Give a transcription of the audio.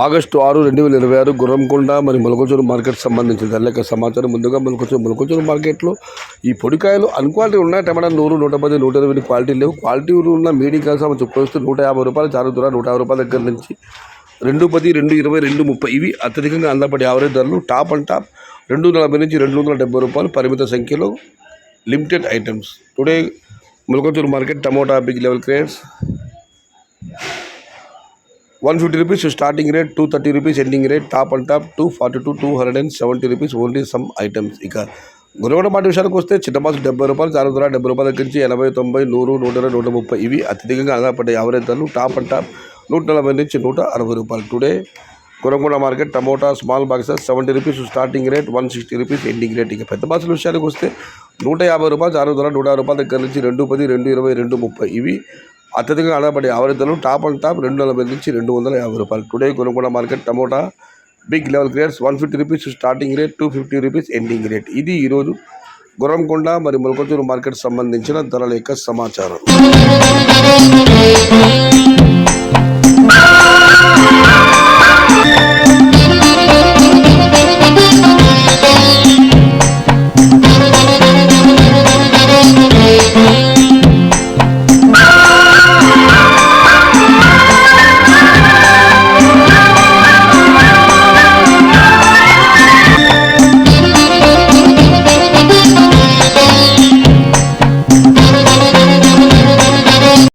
August 6, 2026 Gurramkonda మరి మొలకొంచూరు market సంబంధించిన ధరల సమాచారం. ముందుగా మొలకొంచూరు మార్కెట్లో ఈ పొడికాయలు అన్క్వాలిటీ ఉన్నాయి. టమాటా 100, 110, 120 క్వాలిటీ లేవు. క్వాలిటీలు ఉన్న మీడియం కాల్స్ చెప్పొస్తే 150 రూపాయలు చారుతురా. 150 రూపాయల దగ్గర నుంచి 210, 220, 230 ఇవి అత్యధికంగా అందపడే యావరేజ్ ధరలు. టాప్ అండ్ టాప్ 240 నుంచి 270 రూపాయలు పరిమిత సంఖ్యలో limited items. Today Molakonchuru market tomato big level crates 150 rupees starting rate, 230 rupees ending rate, top and top 242, 270 rupees only some items. ఇక గురవడ మాట విషయానికి వస్తే చిన్న బాసు 70 రూపాయలు, చారుధర 70 రూపాయల దగ్గర నుంచి 80, 90, 100, 120, 130 ఇవి అత్యధికంగా ఆధారపడే యావరేజ్ ధరలు. టాప్ అండ్ టాప్ 140 నుంచి 160 రూపాయలు. Today Guravada market tomato small boxes 70 rupees starting rate, 160 rupees ending rate. ఇక పెద్ద బాసుల విషయానికి వస్తే 150 రూపాయలు, చారుధర 160 రూపాయల దగ్గర నుంచి 210, 220, 230 ఇవి అత్యధికంగా ఆధారపడే యావరేజ్ ధరలు. టాప్ అండ్ టాప్ 240 నుంచి 250 రూపాయలు. టుడే కొనుగోలు market tomato big level grades 150 rupees starting rate, 250 rupees ending rate. ఇది ఈరోజు గుర్రంకొండ మరి మొలకొంచూరు మార్కెట్ సంబంధించిన ధరల యొక్క సమాచారం.